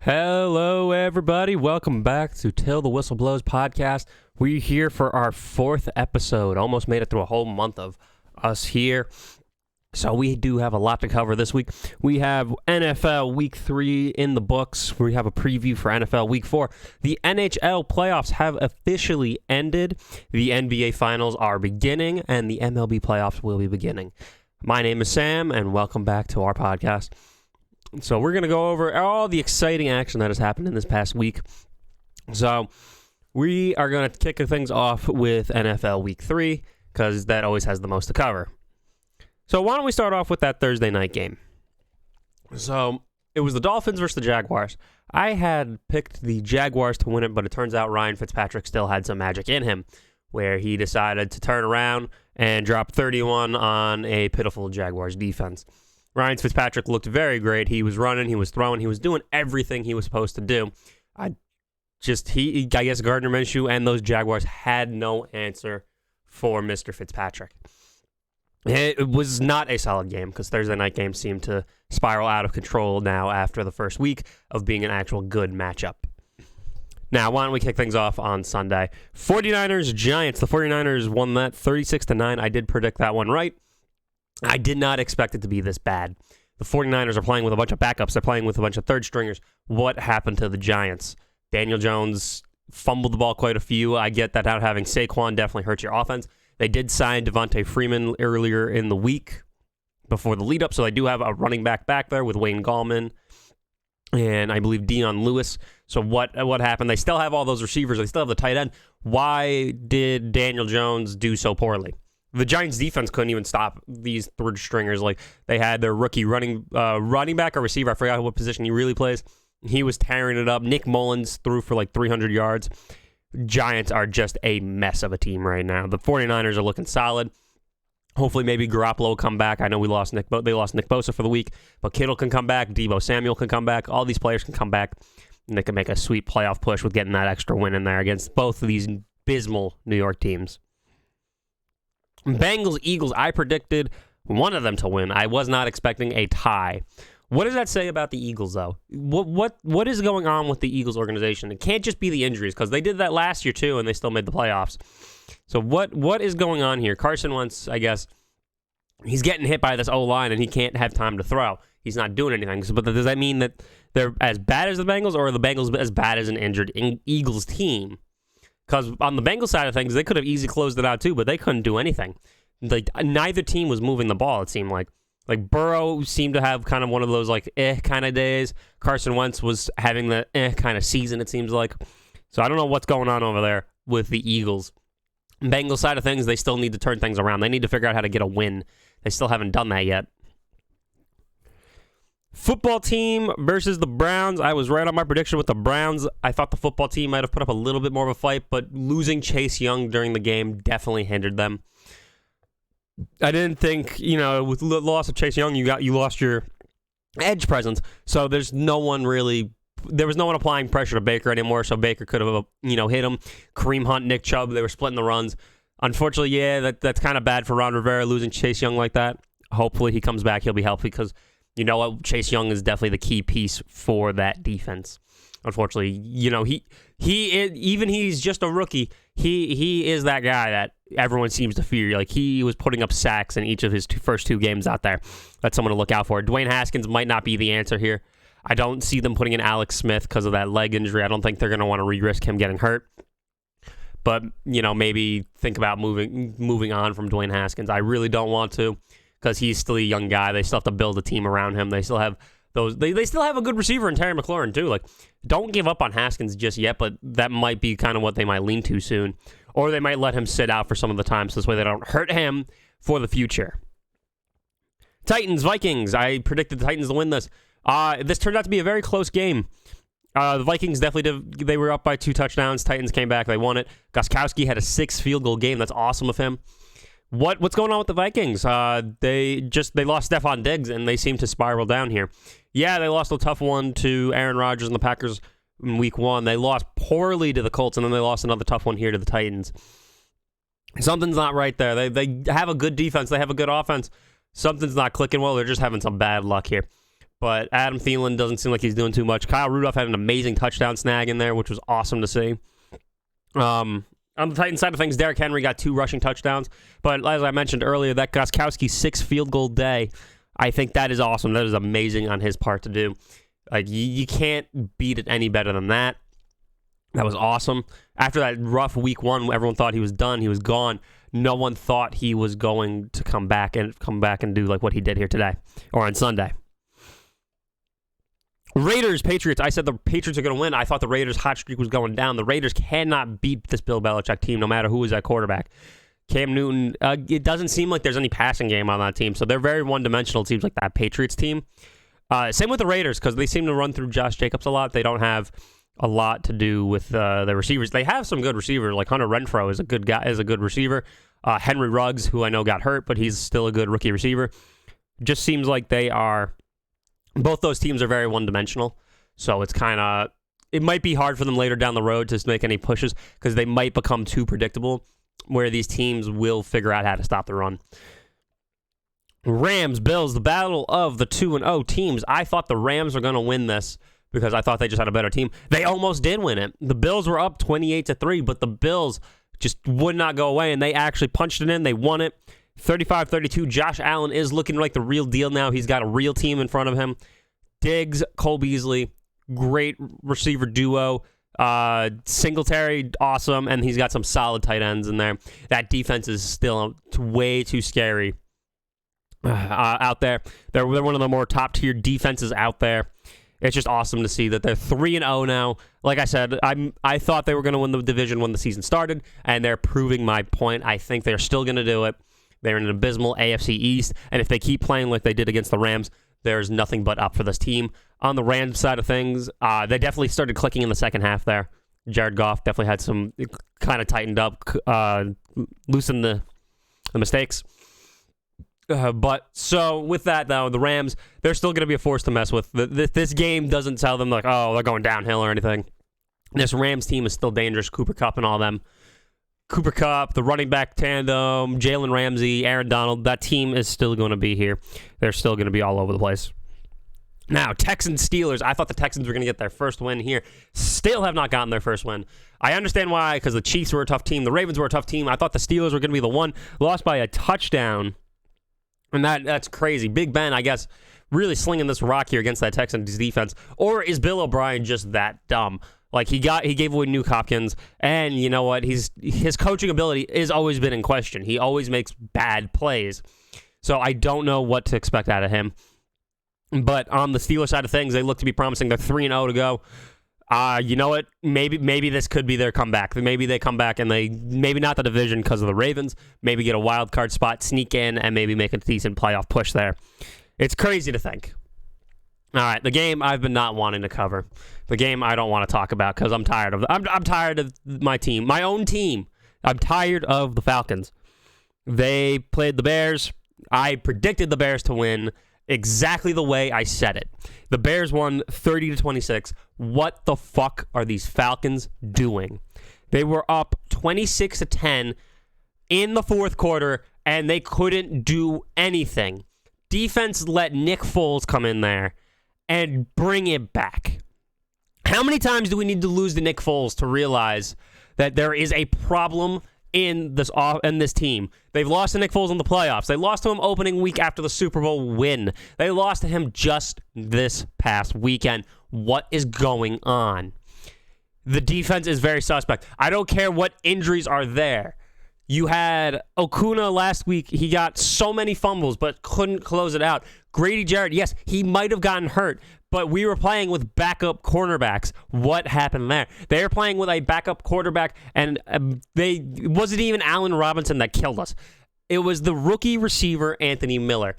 Hello, everybody. Welcome back to Till the Whistle Blows podcast. We're here for our 4th episode. Almost made it through a whole month of us here. So we do have a lot to cover this week. We have NFL Week 3 in the books. We have a preview for NFL Week 4. The NHL Playoffs have officially ended. The NBA Finals are beginning, and the MLB Playoffs will be beginning. My name is Sam, and welcome back to our podcast. So we're going to go over all the exciting action that has happened in this past week. So we are going to kick things off with NFL Week 3 because that always has the most to cover. So why don't we start off with that Thursday night game? So it was the Dolphins versus the Jaguars. I had picked the Jaguars to win it, but it turns out Ryan Fitzpatrick still had some magic in him where he decided to turn around and drop 31 on a pitiful Jaguars defense. Ryan Fitzpatrick looked very great. He was running, he was throwing, he was doing everything he was supposed to do. I guess Gardner Minshew and those Jaguars had no answer for Mr. Fitzpatrick. It was not a solid game because Thursday night games seem to spiral out of control now after the first week of being an actual good matchup. Now, why don't we kick things off on Sunday? 49ers, Giants. The 49ers won that 36-9. I did predict that one right. I did not expect it to be this bad. The 49ers are playing with a bunch of backups. They're playing with a bunch of third stringers. What happened to the Giants? Daniel Jones fumbled the ball quite a few. I get that out having Saquon definitely hurts your offense. They did sign Devontae Freeman earlier in the week before the lead-up, so they do have a running back there with Wayne Gallman and I believe Dion Lewis. So what happened? They still have all those receivers. They still have the tight end. Why did Daniel Jones do so poorly? The Giants' defense couldn't even stop these third stringers. Like they had their rookie running back or receiver. I forgot what position he really plays. He was tearing it up. Nick Mullins threw for like 300 yards. Giants are just a mess of a team right now. The 49ers are looking solid. Hopefully maybe Garoppolo will come back. I know they lost Nick Bosa for the week, but Kittle can come back. Deebo Samuel can come back. All these players can come back, and they can make a sweet playoff push with getting that extra win in there against both of these abysmal New York teams. Bengals, Eagles, I predicted one of them to win. I was not expecting a tie. What does that say about the Eagles, though? What is going on with the Eagles organization? It can't just be the injuries, because they did that last year, too, and they still made the playoffs. So what is going on here? Carson Wentz, I guess, he's getting hit by this O-line, and he can't have time to throw. He's not doing anything. But does that mean that they're as bad as the Bengals, or are the Bengals as bad as an injured Eagles team? Because on the Bengals side of things, they could have easily closed it out too, but they couldn't do anything. Like neither team was moving the ball, it seemed like. Like Burrow seemed to have kind of one of those like kind of days. Carson Wentz was having the kind of season, it seems like. So I don't know what's going on over there with the Eagles. Bengals side of things, they still need to turn things around. They need to figure out how to get a win. They still haven't done that yet. Football team versus the Browns. I was right on my prediction with the Browns. I thought the football team might have put up a little bit more of a fight, but losing Chase Young during the game definitely hindered them. I didn't think, with the loss of Chase Young, you lost your edge presence. So there was no one applying pressure to Baker anymore, so Baker could have, hit him. Kareem Hunt, Nick Chubb, they were splitting the runs. Unfortunately, that's kind of bad for Ron Rivera losing Chase Young like that. Hopefully he comes back, he'll be healthy because you know what? Chase Young is definitely the key piece for that defense. Unfortunately, he's just a rookie. He is that guy that everyone seems to fear. Like he was putting up sacks in each of his first two games out there. That's someone to look out for. Dwayne Haskins might not be the answer here. I don't see them putting in Alex Smith because of that leg injury. I don't think they're going to want to re-risk him getting hurt. But maybe think about moving on from Dwayne Haskins. I really don't want to. Because he's still a young guy. They still have to build a team around him. They still have those. They still have a good receiver in Terry McLaurin, too. Like, don't give up on Haskins just yet, but that might be kind of what they might lean to soon. Or they might let him sit out for some of the time so this way they don't hurt him for the future. Titans, Vikings. I predicted the Titans to win this. This turned out to be a very close game. The Vikings definitely they were up by 2 touchdowns. Titans came back. They won it. Gostkowski had a 6 field goal game. That's awesome of him. What's going on with the Vikings? They lost Stephon Diggs, and they seem to spiral down here. Yeah, they lost a tough one to Aaron Rodgers and the Packers in week 1. They lost poorly to the Colts, and then they lost another tough one here to the Titans. Something's not right there. They have a good defense. They have a good offense. Something's not clicking well. They're just having some bad luck here. but Adam Thielen doesn't seem like he's doing too much. Kyle Rudolph had an amazing touchdown snag in there, which was awesome to see. On the Titans side of things, Derrick Henry got 2 rushing touchdowns, but as I mentioned earlier, that Gostkowski 6 field goal day, I think that is awesome. That is amazing on his part to do. Like, you can't beat it any better than that. That was awesome. After that rough week 1, everyone thought he was done. He was gone. No one thought he was going to come back and do like what he did here today or on Sunday. Raiders, Patriots. I said the Patriots are going to win. I thought the Raiders' hot streak was going down. The Raiders cannot beat this Bill Belichick team, no matter who is at quarterback. Cam Newton, it doesn't seem like there's any passing game on that team, so they're very one-dimensional teams like that Patriots team. Same with the Raiders, because they seem to run through Josh Jacobs a lot. They don't have a lot to do with the receivers. They have some good receivers, like Hunter Renfrow is a good guy, is a good receiver. Henry Ruggs, who I know got hurt, but he's still a good rookie receiver. Just seems like both those teams are very one-dimensional, so it might be hard for them later down the road to make any pushes because they might become too predictable, where these teams will figure out how to stop the run. Rams, Bills, the battle of the 2-0 teams. I thought the Rams were going to win this because I thought they just had a better team. They almost did win it. The Bills were up 28-3, but the Bills just would not go away, and they actually punched it in. They won it. 35-32. Josh Allen is looking like the real deal now. He's got a real team in front of him. Diggs, Cole Beasley, great receiver duo. Singletary, awesome, and he's got some solid tight ends in there. That defense is still way too scary out there. They're one of the more top-tier defenses out there. It's just awesome to see that they're 3-0 now. Like I said, I thought they were going to win the division when the season started, and they're proving my point. I think they're still going to do it. They're in an abysmal AFC East, and if they keep playing like they did against the Rams, there's nothing but up for this team. On the Rams side of things, they definitely started clicking in the second half there. Jared Goff definitely had some kind of tightened up, loosened the mistakes. But so with that, though, the Rams, they're still going to be a force to mess with. This game doesn't tell them like, oh, they're going downhill or anything. This Rams team is still dangerous. Cooper Kupp and all them. Cooper Kupp, the running back tandem, Jalen Ramsey, Aaron Donald, that team is still going to be here. They're still going to be all over the place. Now, Texans, Steelers. I thought the Texans were going to get their first win here. Still have not gotten their first win. I understand why, because the Chiefs were a tough team. The Ravens were a tough team. I thought the Steelers were going to be the one. Lost by a touchdown. And that's crazy. Big Ben, I guess, really slinging this rock here against that Texans defense. Or is Bill O'Brien just that dumb? Like, he gave away Nuke Hopkins, and you know what? His coaching ability has always been in question. He always makes bad plays. So I don't know what to expect out of him. But on the Steelers side of things, they look to be promising. They're 3-0 to go. You know what? Maybe this could be their comeback. Maybe they come back and maybe not the division because of the Ravens. Maybe get a wild card spot, sneak in, and maybe make a decent playoff push there. It's crazy to think. All right, the game I've been not wanting to cover. The game I don't want to talk about because I'm tired of. I'm tired of my team, my own team. I'm tired of the Falcons. They played the Bears. I predicted the Bears to win exactly the way I said it. The Bears won 30-26. What the fuck are these Falcons doing? They were up 26-10 in the fourth quarter, and they couldn't do anything. Defense let Nick Foles come in there and bring it back. How many times do we need to lose to Nick Foles to realize that there is a problem in this team? They've lost to Nick Foles in the playoffs. They lost to him opening week after the Super Bowl win. They lost to him just this past weekend. What is going on? The defense is very suspect. I don't care what injuries are there. You had Okuna last week. He got so many fumbles, but couldn't close it out. Grady Jarrett, yes, he might have gotten hurt, but we were playing with backup cornerbacks. What happened there? They were playing with a backup quarterback, and it wasn't even Allen Robinson that killed us. It was the rookie receiver, Anthony Miller.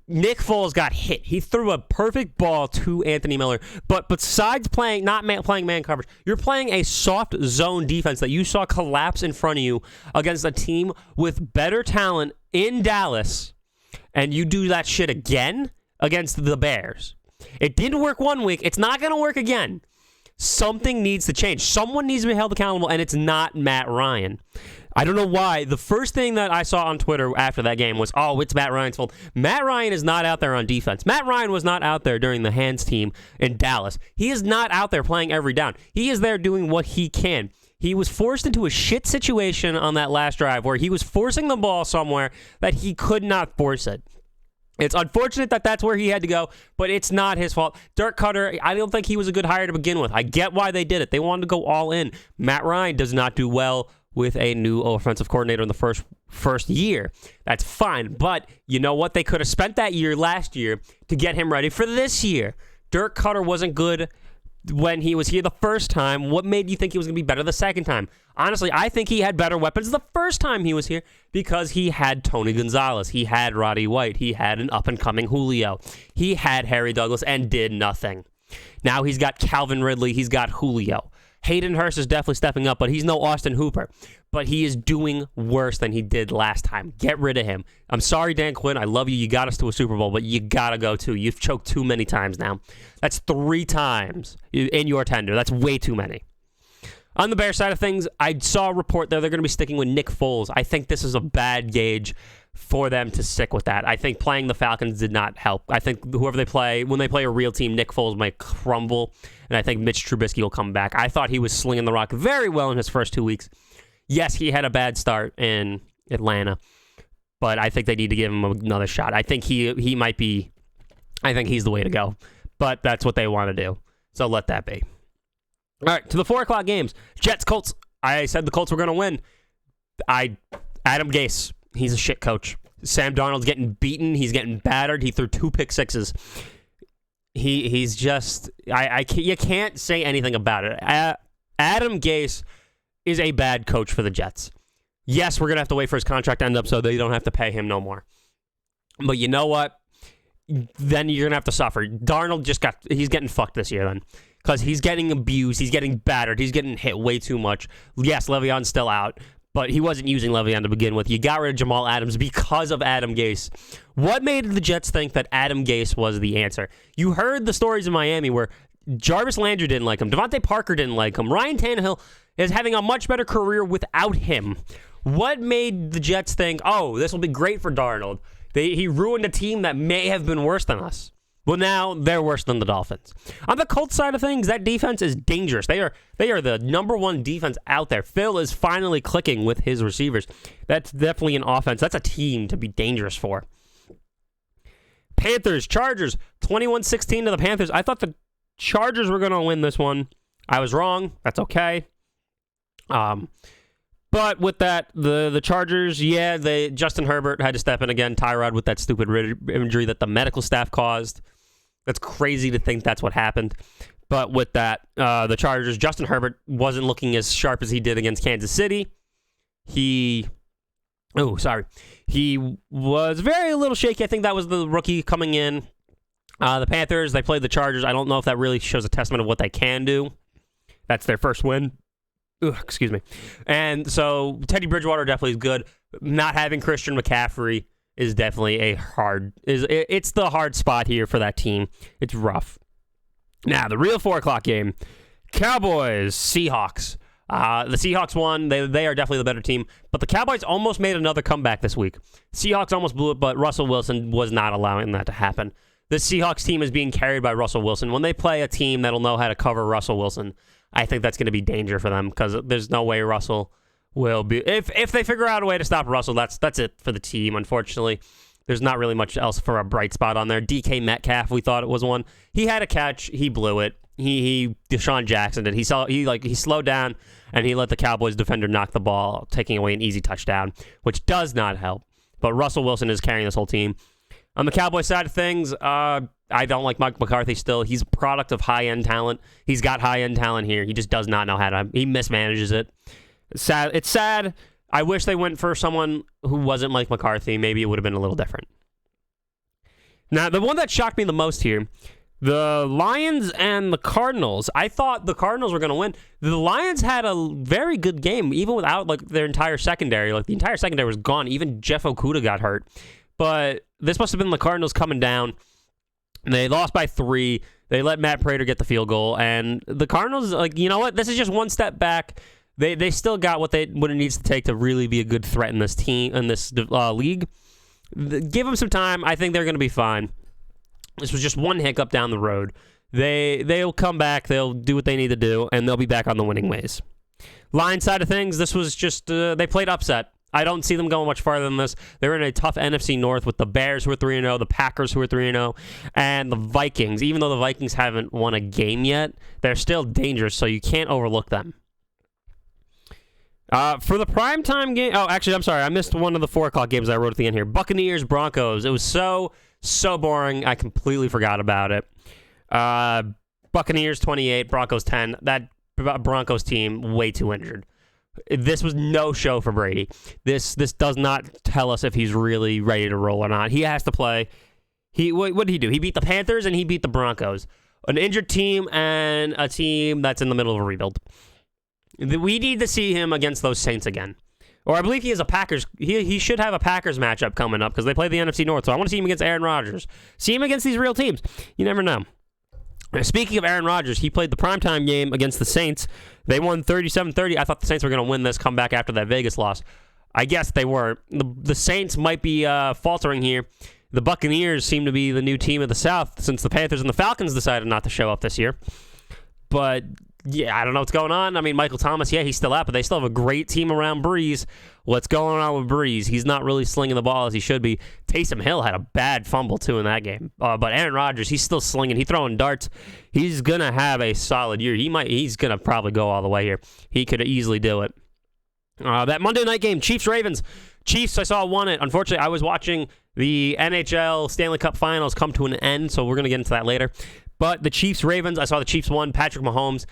Nick Foles got hit. He threw a perfect ball to Anthony Miller. But besides playing man coverage, you're playing a soft zone defense that you saw collapse in front of you against a team with better talent in Dallas, and you do that shit again against the Bears. It didn't work one week. It's not going to work again. Something needs to change. Someone needs to be held accountable, and it's not Matt Ryan. I don't know why. The first thing that I saw on Twitter after that game was, oh, it's Matt Ryan's fault. Matt Ryan is not out there on defense. Matt Ryan was not out there during the hands team in Dallas. He is not out there playing every down. He is there doing what he can. He was forced into a shit situation on that last drive where he was forcing the ball somewhere that he could not force it. It's unfortunate that that's where he had to go, but it's not his fault. Dirk Cutter, I don't think he was a good hire to begin with. I get why they did it. They wanted to go all in. Matt Ryan does not do well with a new offensive coordinator in the first year. That's fine, but you know what? They could have spent that year last year to get him ready for this year. Dirk Cutter wasn't good when he was here the first time. What made you think he was going to be better the second time? Honestly, I think he had better weapons the first time he was here because he had Tony Gonzalez. He had Roddy White. He had an up-and-coming Julio. He had Harry Douglas and did nothing. Now he's got Calvin Ridley. He's got Julio. Hayden Hurst is definitely stepping up, but he's no Austin Hooper. But he is doing worse than he did last time. Get rid of him. I'm sorry, Dan Quinn. I love you. You got us to a Super Bowl, but you got to go too. You've choked too many times now. That's 3 times in your tenure. That's way too many. On the Bears side of things, I saw a report there they're going to be sticking with Nick Foles. I think this is a bad gauge for them to stick with that. I think playing the Falcons did not help. I think whoever they play, when they play a real team, Nick Foles might crumble, and I think Mitch Trubisky will come back. I thought he was slinging the rock very well in his first 2 weeks. Yes, he had a bad start in Atlanta, but I think they need to give him another shot. I think he might be, I think he's the way to go, but that's what they want to do, so let that be. All right, to the 4 o'clock games. Jets, Colts. I said the Colts were going to win. Adam Gase. He's a shit coach. Sam Darnold's getting beaten. He's getting battered. He threw 2 pick sixes. He's just, you can't say anything about it. Adam Gase is a bad coach for the Jets. Yes, we're going to have to wait for his contract to end up so they don't have to pay him no more. But you know what? Then you're going to have to suffer. Darnold he's getting fucked this year then. Because he's getting abused. He's getting battered. He's getting hit way too much. Yes, Le'Veon's still out. But he wasn't using Le'Veon to begin with. You got rid of Jamal Adams because of Adam Gase. What made the Jets think that Adam Gase was the answer? You heard the stories in Miami where Jarvis Landry didn't like him. Devontae Parker didn't like him. Ryan Tannehill is having a much better career without him. What made the Jets think, oh, this will be great for Darnold? He ruined a team that may have been worse than us. Well, now they're worse than the Dolphins. On the Colts side of things, that defense is dangerous. They are the number 1 defense out there. Phil is finally clicking with his receivers. That's definitely an offense. That's a team to be dangerous for. Panthers, Chargers, 21-16 to the Panthers. I thought the Chargers were going to win this one. I was wrong. That's okay. But with that, the Chargers, Justin Herbert had to step in again. Tyrod with that stupid injury that the medical staff caused. That's crazy to think that's what happened. But with that, the Chargers, Justin Herbert wasn't looking as sharp as he did against Kansas City. He was a little shaky. I think that was the rookie coming in. The Panthers, they played the Chargers. I don't know if that really shows a testament of what they can do. That's their first win. Excuse me. And so Teddy Bridgewater definitely is good. Not having Christian McCaffrey is definitely it's the hard spot here for that team. It's rough. Now, the real 4 o'clock game, Cowboys, Seahawks. The Seahawks won. They are definitely the better team. But the Cowboys almost made another comeback this week. Seahawks almost blew it, but Russell Wilson was not allowing that to happen. The Seahawks team is being carried by Russell Wilson. When they play a team that'll know how to cover Russell Wilson, I think that's going to be danger for them because there's no way Russell will be. If they figure out a way to stop Russell, that's it for the team, unfortunately. There's not really much else for a bright spot on there. DK Metcalf, we thought it was one. He had a catch. He blew it. Deshaun Jackson did. He slowed down, and he let the Cowboys defender knock the ball, taking away an easy touchdown, which does not help. But Russell Wilson is carrying this whole team. On the Cowboys side of things, I don't like Mike McCarthy still. He's a product of high-end talent. He's got high-end talent here. He just does not know how to. He mismanages it. It's sad. I wish they went for someone who wasn't Mike McCarthy. Maybe it would have been a little different. Now, the one that shocked me the most here, the Lions and the Cardinals. I thought the Cardinals were going to win. The Lions had a very good game, even without their entire secondary. The entire secondary was gone. Even Jeff Okudah got hurt. But this must have been the Cardinals coming down. They lost by 3. They let Matt Prater get the field goal, and the Cardinals, like, you know what? This is just one step back. They still got what it needs to take to really be a good threat in this league. Give them some time. I think they're going to be fine. This was just one hiccup down the road. They'll come back. They'll do what they need to do, and they'll be back on the winning ways. Line side of things, this was just they played upset. I don't see them going much farther than this. They're in a tough NFC North with the Bears, who are 3-0, the Packers, who are 3-0, and the Vikings. Even though the Vikings haven't won a game yet, they're still dangerous, so you can't overlook them. For the primetime game... Oh, actually, I'm sorry. I missed one of the 4 o'clock games I wrote at the end here. Buccaneers, Broncos. It was so boring. I completely forgot about it. Buccaneers 28, Broncos 10. That Broncos team, way too injured. This was no show for Brady. This does not tell us if he's really ready to roll or not. He has to play. What did he do? He beat the Panthers and he beat the Broncos. An injured team and a team that's in the middle of a rebuild. We need to see him against those Saints again. Or I believe he has a Packers. He should have a Packers matchup coming up because they play the NFC North. So I want to see him against Aaron Rodgers. See him against these real teams. You never know. Speaking of Aaron Rodgers, he played the primetime game against the Saints. They won 37-30. I thought the Saints were going to win this, come back after that Vegas loss. I guess they weren't. The Saints might be faltering here. The Buccaneers seem to be the new team of the South since the Panthers and the Falcons decided not to show up this year. But, yeah, I don't know what's going on. I mean, Michael Thomas, yeah, he's still out, but they still have a great team around Breeze. What's going on with Breeze? He's not really slinging the ball as he should be. Taysom Hill had a bad fumble, too, in that game. But Aaron Rodgers, he's still slinging. He's throwing darts. He's going to have a solid year. He's going to probably go all the way here. He could easily do it. That Monday night game, Chiefs-Ravens. Chiefs, I saw, won it. Unfortunately, I was watching the NHL Stanley Cup Finals come to an end, so we're going to get into that later. But the Chiefs-Ravens, I saw the Chiefs won. Patrick Mahomes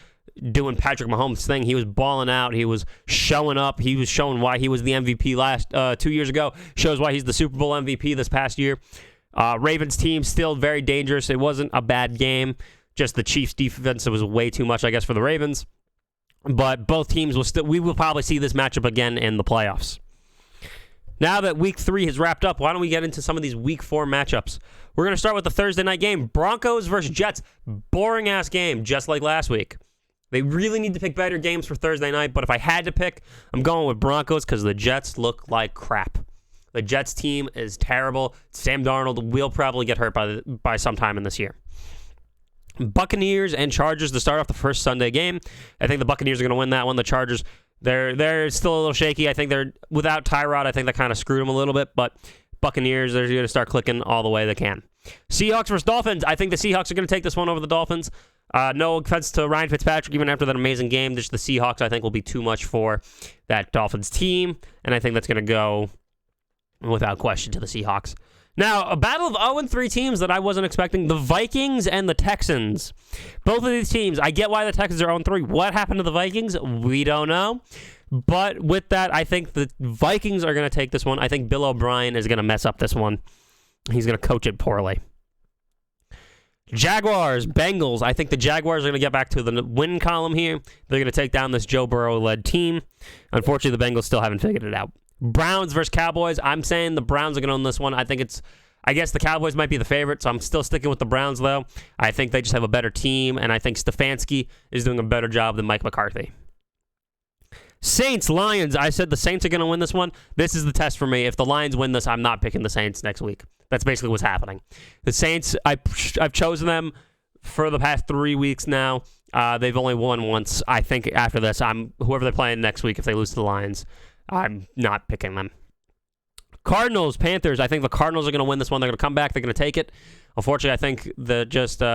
doing Patrick Mahomes' thing. He was balling out. He was showing up. He was showing why he was the MVP last 2 years ago. Shows why he's the Super Bowl MVP this past year. Ravens team still very dangerous. It wasn't a bad game. Just the Chiefs defense was way too much, I guess, for the Ravens. But both teams we will probably see this matchup again in the playoffs. Now that Week 3 has wrapped up, why don't we get into some of these Week 4 matchups? We're going to start with the Thursday night game. Broncos versus Jets. Boring-ass game, just like last week. They really need to pick better games for Thursday night, but if I had to pick, I'm going with Broncos because the Jets look like crap. The Jets team is terrible. Sam Darnold will probably get hurt by sometime in this year. Buccaneers and Chargers to start off the first Sunday game. I think the Buccaneers are going to win that one. The Chargers, they're still a little shaky. I think they're without Tyrod. I think that kind of screwed them a little bit, but Buccaneers, they're going to start clicking all the way they can. Seahawks versus Dolphins. I think the Seahawks are going to take this one over the Dolphins. No offense to Ryan Fitzpatrick, even after that amazing game. Just the Seahawks, I think, will be too much for that Dolphins team, and I think that's going to go without question to the Seahawks. Now, a battle of 0-3 teams that I wasn't expecting. The Vikings and the Texans. Both of these teams, I get why the Texans are 0-3. What happened to the Vikings? We don't know. But with that, I think the Vikings are going to take this one. I think Bill O'Brien is going to mess up this one. He's going to coach it poorly. Jaguars, Bengals. I think the Jaguars are going to get back to the win column here. They're going to take down this Joe Burrow-led team. Unfortunately, the Bengals still haven't figured it out. Browns versus Cowboys. I'm saying the Browns are going to own this one. I guess the Cowboys might be the favorite, so I'm still sticking with the Browns, though. I think they just have a better team, and I think Stefanski is doing a better job than Mike McCarthy. Saints, Lions. I said the Saints are going to win this one. This is the test for me. If the Lions win this, I'm not picking the Saints next week. That's basically what's happening. The Saints, I've chosen them for the past 3 weeks now. They've only won once. I think after this, whoever they're playing next week, if they lose to the Lions, I'm not picking them. Cardinals, Panthers. I think the Cardinals are going to win this one. They're going to come back. They're going to take it. Unfortunately, I think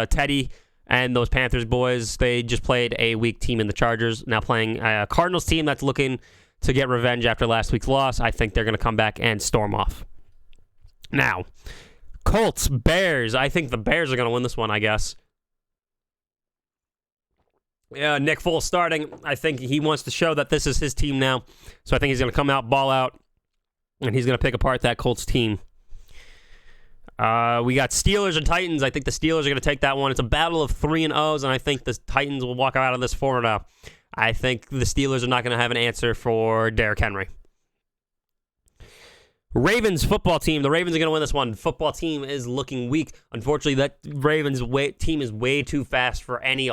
Teddy and those Panthers boys, they just played a weak team in the Chargers. Now playing a Cardinals team that's looking to get revenge after last week's loss. I think they're going to come back and storm off. Now, Colts, Bears. I think the Bears are going to win this one, I guess. Yeah, Nick Foles starting. I think he wants to show that this is his team now. So I think he's going to come out, ball out, and he's going to pick apart that Colts team. We got Steelers and Titans. I think the Steelers are going to take that one. It's a battle of 3-0s, and I think the Titans will walk out of this 4-0. I think the Steelers are not going to have an answer for Derrick Henry. Ravens football team. The Ravens are going to win this one. Football team is looking weak. Unfortunately, that Ravens team is way too fast for any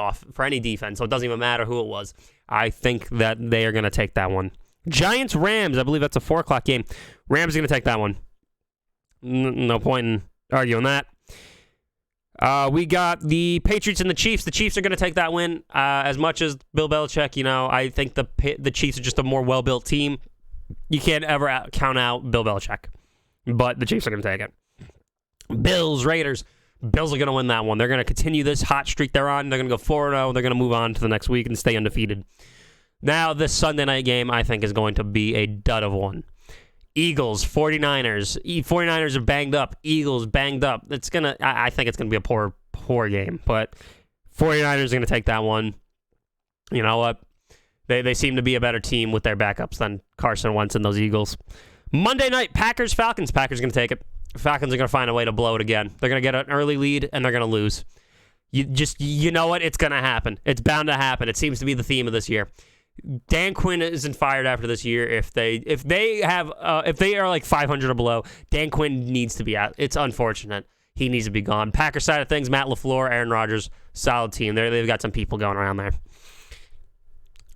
defense, so it doesn't even matter who it was. I think that they are going to take that one. Giants Rams. I believe that's a 4 o'clock game. Rams are going to take that one. No point in arguing that. We got the Patriots and the Chiefs. The Chiefs are going to take that win. As much as Bill Belichick, I think the Chiefs are just a more well-built team. You can't ever count out Bill Belichick. But the Chiefs are going to take it. Bills, Raiders. Bills are going to win that one. They're going to continue this hot streak they're on. They're going to go 4-0. They're going to move on to the next week and stay undefeated. Now, this Sunday night game, I think, is going to be a dud of one. Eagles, 49ers. 49ers are banged up. Eagles banged up. I think it's going to be a poor game. But 49ers are going to take that one. You know what? They seem to be a better team with their backups than Carson Wentz and those Eagles. Monday night, Packers, Falcons. Packers are going to take it. Falcons are going to find a way to blow it again. They're going to get an early lead, and they're going to lose. You know what? It's going to happen. It's bound to happen. It seems to be the theme of this year. Dan Quinn isn't fired after this year. If they are like 500 or below, Dan Quinn needs to be out. It's unfortunate. He needs to be gone. Packers side of things, Matt LaFleur, Aaron Rodgers, solid team. They've got some people going around there.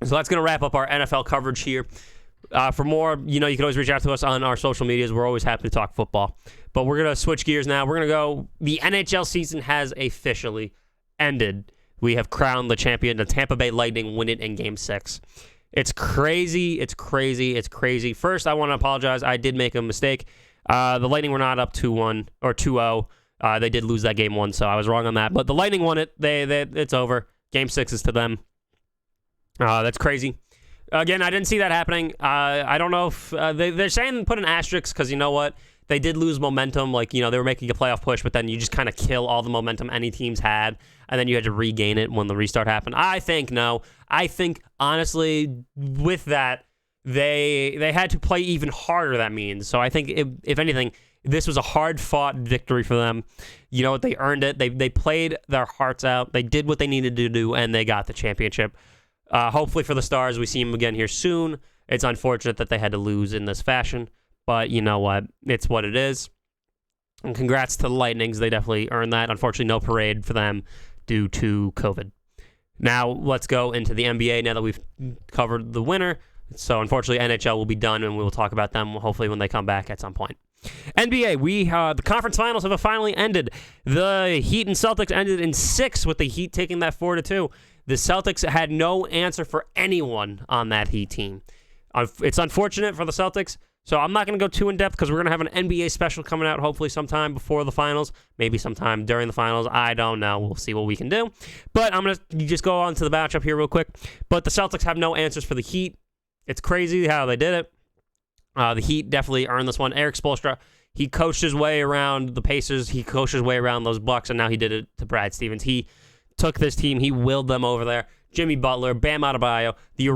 So that's going to wrap up our NFL coverage here. For more, you can always reach out to us on our social medias. We're always happy to talk football. But we're going to switch gears now. We're going to go, the NHL season has officially ended. We have crowned the champion. The Tampa Bay Lightning win it in Game 6. It's crazy. It's crazy. It's crazy. First, I want to apologize. I did make a mistake. The Lightning were not up 2-1 or 2-0. They did lose that Game 1, so I was wrong on that. But the Lightning won it. It's over. Game 6 is to them. That's crazy. Again, I didn't see that happening. I don't know if they're saying put an asterisk because you know what? They did lose momentum. They were making a playoff push, but then you just kind of kill all the momentum any teams had, and then you had to regain it when the restart happened. I think no. I think, honestly, with that, they had to play even harder, that means. So I think, if anything, this was a hard-fought victory for them. You know what? They earned it. They played their hearts out. They did what they needed to do, and they got the championship. Hopefully for the Stars, we see them again here soon. It's unfortunate that they had to lose in this fashion, but you know what? It's what it is. And congrats to the Lightnings. They definitely earned that. Unfortunately, no parade for them due to COVID. Now, let's go into the NBA now that we've covered the winner. So, unfortunately, NHL will be done, and we will talk about them hopefully when they come back at some point. NBA, the conference finals have finally ended. The Heat and Celtics ended in 6 with the Heat taking that 4-2. The Celtics had no answer for anyone on that Heat team. It's unfortunate for the Celtics, so I'm not going to go too in-depth because we're going to have an NBA special coming out hopefully sometime before the finals, maybe sometime during the finals. I don't know. We'll see what we can do. But I'm going to just go on to the matchup here real quick. But the Celtics have no answers for the Heat. It's crazy how they did it. The Heat definitely earned this one. Eric Spoelstra, he coached his way around the Pacers. He coached his way around those Bucks, and now he did it to Brad Stevens. He took this team. He willed them over there. Jimmy Butler, Bam Adebayo, the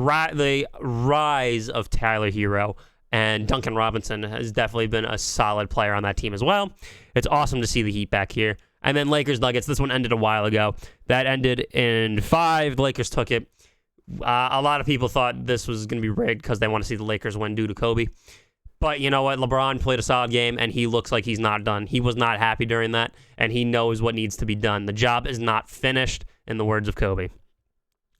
rise of Tyler Hero, and Duncan Robinson has definitely been a solid player on that team as well. It's awesome to see the Heat back here. And then Lakers Nuggets. This one ended a while ago. That ended in 5. The Lakers took it. A lot of people thought this was going to be rigged because they want to see the Lakers win due to Kobe. But you know what? LeBron played a solid game, and he looks like he's not done. He was not happy during that, and he knows what needs to be done. The job is not finished, in the words of Kobe.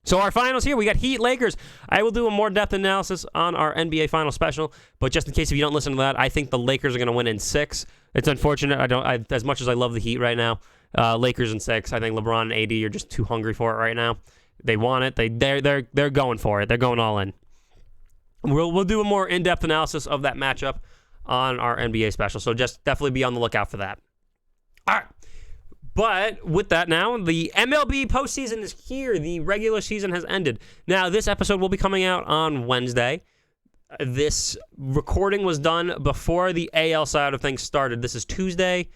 So our finals here, we got Heat Lakers. I will do a more depth analysis on our NBA final special, but just in case if you don't listen to that, I think the Lakers are going to win in 6. It's unfortunate. As much as I love the Heat right now, Lakers in 6. I think LeBron and AD are just too hungry for it right now. They want it. They're going for it. They're going all in. We'll do a more in-depth analysis of that matchup on our NBA special, so just definitely be on the lookout for that. All right. But with that now, the MLB postseason is here. The regular season has ended. Now, this episode will be coming out on Wednesday. This recording was done before the AL side of things started. This is Tuesday,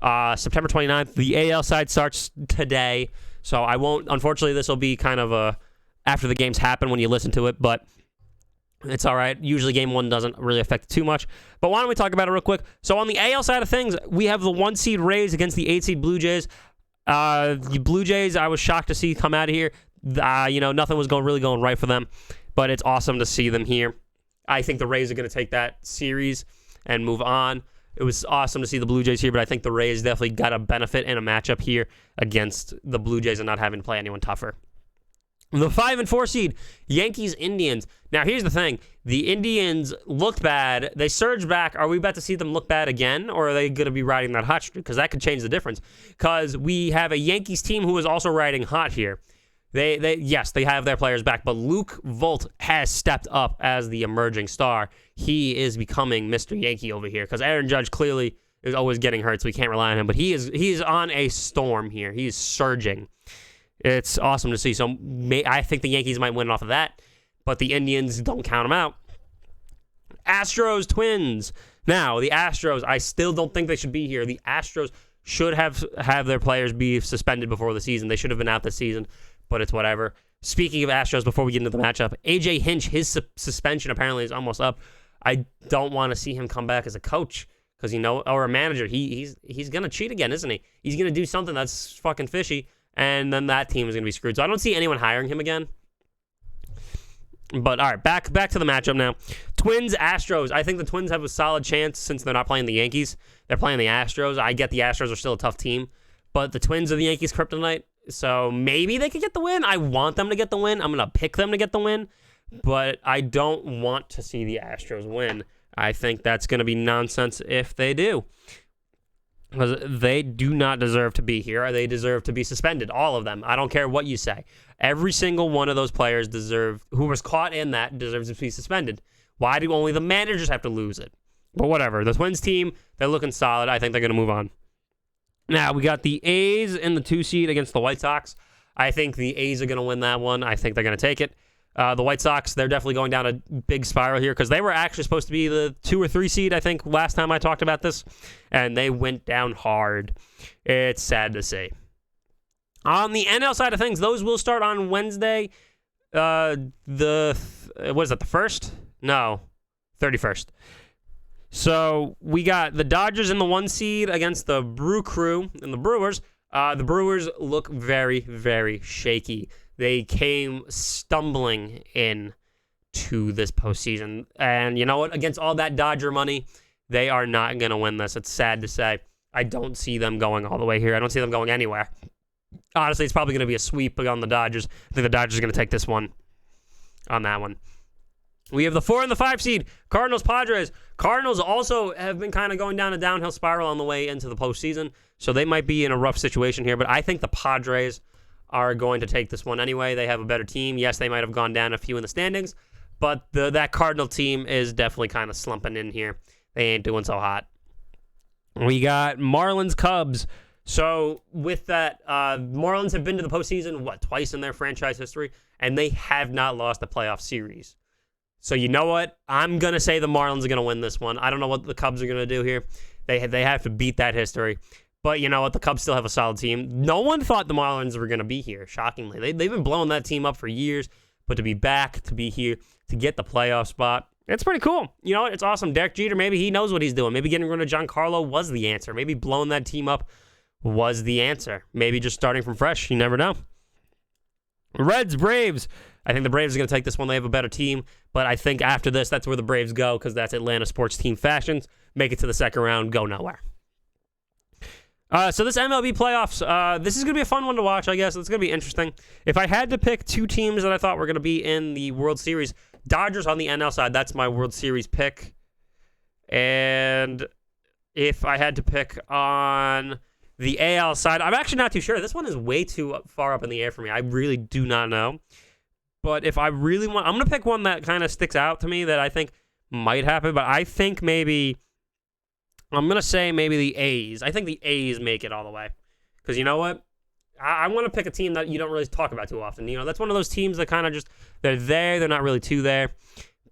September 29th. The AL side starts today, so I won't. Unfortunately, this will be kind of after the games happen when you listen to it, but it's all right. Usually game 1 doesn't really affect it too much. But why don't we talk about it real quick? So on the AL side of things, we have the 1 seed Rays against the 8 seed Blue Jays. The Blue Jays, I was shocked to see come out of here. Nothing was really going right for them. But it's awesome to see them here. I think the Rays are going to take that series. and move on. It was awesome to see the Blue Jays here, but I think the Rays definitely got a benefit in a matchup here against the Blue Jays and not having to play anyone tougher. The 5 and 4 seed, Yankees-Indians. Now, here's the thing. The Indians looked bad. They surged back. Are we about to see them look bad again, or are they going to be riding that hot streak? Because that could change the difference. Because we have a Yankees team who is also riding hot here. Yes, they have their players back, but Luke Vogt has stepped up as the emerging star. He is becoming Mr. Yankee over here because Aaron Judge clearly is always getting hurt, so we can't rely on him. But he's on a storm here. He's surging. It's awesome to see. So I think the Yankees might win off of that, but the Indians, don't count them out. Astros, Twins. Now, the Astros, I still don't think they should be here. The Astros should have their players be suspended before the season. They should have been out this season, but it's whatever. Speaking of Astros, before we get into the matchup, A.J. Hinch, his suspension apparently is almost up. I don't want to see him come back as a coach because, or a manager. He's going to cheat again, isn't he? He's going to do something that's fucking fishy. And then that team is going to be screwed. So I don't see anyone hiring him again. But all right, back to the matchup now. Twins, Astros. I think the Twins have a solid chance since they're not playing the Yankees. They're playing the Astros. I get the Astros are still a tough team. But the Twins are the Yankees' kryptonite. So maybe they could get the win. I want them to get the win. I'm going to pick them to get the win. But I don't want to see the Astros win. I think that's going to be nonsense if they do. Because they do not deserve to be here. They deserve to be suspended, all of them. I don't care what you say. Every single one of those players who was caught in that deserves to be suspended. Why do only the managers have to lose it? But whatever. The Twins team, they're looking solid. I think they're going to move on. Now, we got the A's in the 2 seed against the White Sox. I think the A's are going to win that one. I think they're going to take it. The White Sox, they're definitely going down a big spiral here because they were actually supposed to be the 2 or 3 seed, I think, last time I talked about this, and they went down hard. It's sad to see. On the NL side of things, those will start on Wednesday. What is that, the 1st? No, 31st. So we got the Dodgers in the 1 seed against the Brew Crew and the Brewers. The Brewers look very, very shaky. They came stumbling in to this postseason. And you know what? Against all that Dodger money, they are not going to win this. It's sad to say. I don't see them going all the way here. I don't see them going anywhere. Honestly, it's probably going to be a sweep on the Dodgers. I think the Dodgers are going to take this one on that one. We have the 4 and the 5 seed, Cardinals, Padres. Cardinals also have been kind of going down a downhill spiral on the way into the postseason, so they might be in a rough situation here. But I think the Padres are going to take this one anyway. They have a better team. Yes, they might have gone down a few in the standings, but that Cardinal team is definitely kind of slumping in here. They ain't doing so hot. We got Marlins, Cubs. So with that, Marlins have been to the postseason, twice in their franchise history, and they have not lost a playoff series. So you know what? I'm going to say the Marlins are going to win this one. I don't know what the Cubs are going to do here. They have to beat that history. But you know what? The Cubs still have a solid team. No one thought the Marlins were going to be here, shockingly. They've been blowing that team up for years. But to be back, to be here, to get the playoff spot, it's pretty cool. You know what? It's awesome. Derek Jeter, maybe he knows what he's doing. Maybe getting rid of Giancarlo was the answer. Maybe blowing that team up was the answer. Maybe just starting from fresh. You never know. Reds, Braves. I think the Braves are going to take this one. They have a better team. But I think after this, that's where the Braves go because that's Atlanta sports team fashions. Make it to the second round, go nowhere. So this MLB Playoffs, this is going to be a fun one to watch, I guess. It's going to be interesting. If I had to pick 2 teams that I thought were going to be in the World Series, Dodgers on the NL side, that's my World Series pick. And if I had to pick on the AL side, I'm actually not too sure. This one is way too far up in the air for me. I really do not know. But if I really want, I'm going to pick one that kind of sticks out to me that I think might happen. But I think I'm going to say maybe the A's. I think the A's make it all the way. Because you know what? I want to pick a team that you don't really talk about too often. You know, that's one of those teams that kind of just, they're there. They're not really too there.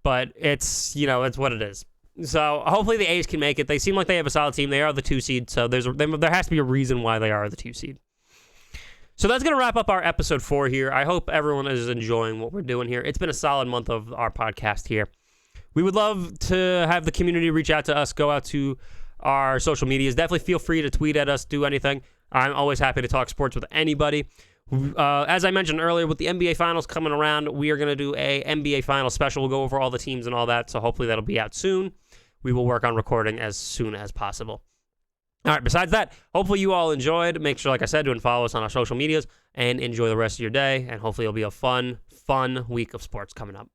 But it's what it is. So hopefully the A's can make it. They seem like they have a solid team. They are the 2 seed. So there has to be a reason why they are the 2 seed. So that's going to wrap up our episode 4 here. I hope everyone is enjoying what we're doing here. It's been a solid month of our podcast here. We would love to have the community reach out to us, go out to our social medias. Definitely feel free to tweet at us, do anything. I'm always happy to talk sports with anybody. As I mentioned earlier, with the NBA Finals coming around, we are going to do a NBA Finals special. We'll go over all the teams and all that, so hopefully that'll be out soon. we will work on recording as soon as possible. All right, besides that, hopefully you all enjoyed. Make sure, like I said, to follow us on our social medias and enjoy the rest of your day. And hopefully it'll be a fun week of sports coming up.